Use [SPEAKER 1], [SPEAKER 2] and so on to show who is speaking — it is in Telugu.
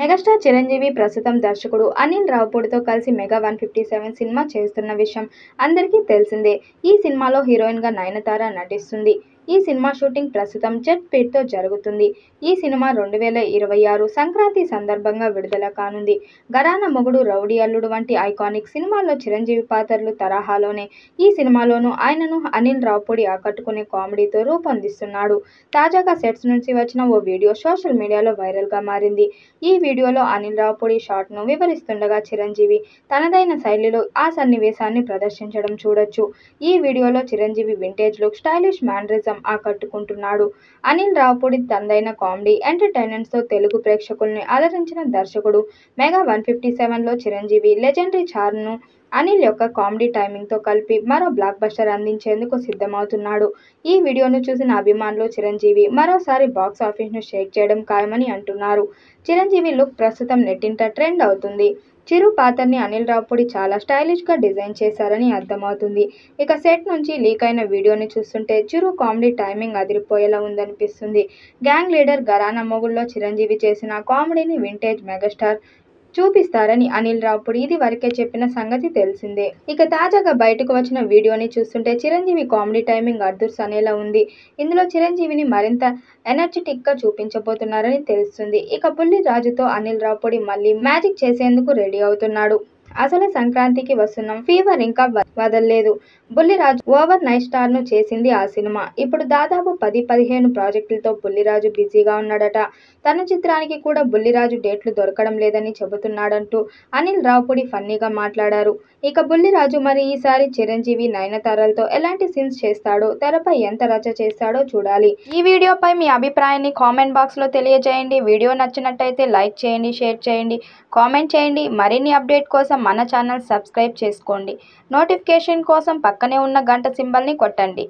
[SPEAKER 1] మెగాస్టార్ చిరంజీవి ప్రస్తుతం దర్శకుడు అనిల్ రావిపూడితో కలిసి మెగా 157 సినిమా చేస్తున్న విషయం అందరికీ తెలిసిందే. ఈ సినిమాలో హీరోయిన్గా నయనతార నటిస్తుంది. ఈ సినిమా షూటింగ్ ప్రస్తుతం జెట్ స్పీడ్తో జరుగుతుంది. ఈ సినిమా 2026 సంక్రాంతి సందర్భంగా విడుదల కానుంది. ఘరానా మొగుడు, రౌడీ అల్లుడు వంటి ఐకానిక్ సినిమాల్లో చిరంజీవి పాత్రలు తరహాలోనే ఈ సినిమాలోనూ ఆయనను అనిల్ రావిపూడి ఆకట్టుకునే కామెడీతో రూపొందిస్తున్నాడు. తాజాగా సెట్స్ నుంచి వచ్చిన ఓ వీడియో సోషల్ మీడియాలో వైరల్గా మారింది. ఈ వీడియోలో అనిల్ రావిపూడి షాట్ను వివరిస్తుండగా చిరంజీవి తనదైన శైలిలో ఆ సన్నివేశాన్ని ప్రదర్శించడం చూడొచ్చు. ఈ వీడియోలో Chiranjeevi vintage look, stylish mannerism ఆకట్టుకుంటున్నాడు. అనిల్ రావిపూడి తనదైన కామెడీ, ఎంటర్టైన్మెంట్స్తో తెలుగు ప్రేక్షకుల్ని అలరించిన దర్శకుడు. మెగా 157లో చిరంజీవి లెజెండరీ చార్మ్ను అనిల్ యొక్క కామెడీ టైమింగ్తో కలిపి మరో బ్లాక్ బస్టర్ అందించేందుకు సిద్ధమవుతున్నాడు. ఈ వీడియోను చూసిన అభిమానులు చిరంజీవి మరోసారి బాక్స్ ఆఫీస్ను షేక్ చేయడం ఖాయమని అంటున్నారు. చిరంజీవి లుక్ ప్రస్తుతం నెట్టింట ట్రెండ్ అవుతుంది. చిరు పాత్రని అనిల్ రావిపూడి చాలా స్టైలిష్గా డిజైన్ చేశారని అర్థమవుతుంది. ఇక సెట్ నుంచి లీక్ అయిన వీడియోని చూస్తుంటే చిరు కామెడీ టైమింగ్ అదిరిపోయేలా ఉందనిపిస్తుంది. గ్యాంగ్ లీడర్ ఘరానా మొగుడులో చిరంజీవి చేసిన కామెడీని వింటేజ్ మెగాస్టార్ చూపిస్తారని అనిల్ రావిపూడి ఇదివరకే చెప్పిన సంగతి తెలిసిందే. ఇక తాజాగా బయటకు వచ్చిన వీడియోని చూస్తుంటే చిరంజీవి కామెడీ టైమింగ్ అద్దుర్స్ అనేలా ఉంది. ఇందులో చిరంజీవిని మరింత ఎనర్జెటిక్గా చూపించబోతున్నారని తెలుస్తుంది. ఇక బుల్లిరాజుతో అనిల్ రావిపూడి మళ్ళీ మ్యాజిక్ చేసేందుకు రెడీ అవుతున్నాడు. అసలు సంక్రాంతికి వస్తున్నాం ఫీవర్ ఇంకా వదల్లేదు. బుల్లిరాజు ఓవర్ నైట్ స్టార్ను చేసింది ఆ సినిమా. ఇప్పుడు దాదాపు 10-15 ప్రాజెక్టులతో బుల్లిరాజు బిజీగా ఉన్నాడట. తన చిత్రానికి కూడా బుల్లిరాజు డేట్లు దొరకడం లేదని చెబుతున్నాడంటూ అనిల్ రావిపూడి ఫన్నీగా మాట్లాడారు. ఇక బుల్లిరాజు మరి ఈసారి చిరంజీవి, నయనతారలతో ఎలాంటి సీన్స్ చేస్తాడో, తెరపై ఎంత రచ్చ చేస్తాడో చూడాలి. ఈ వీడియోపై మీ అభిప్రాయాన్ని కామెంట్ బాక్స్లో తెలియజేయండి. వీడియో నచ్చినట్టయితే లైక్ చేయండి, షేర్ చేయండి, కామెంట్ చేయండి. మరిన్ని అప్డేట్ కోసం మన ఛానల్ సబ్స్క్రైబ్ చేసుకోండి. నోటిఫికేషన్ కోసం పక్కనే ఉన్న గంట సింబల్ని కొట్టండి.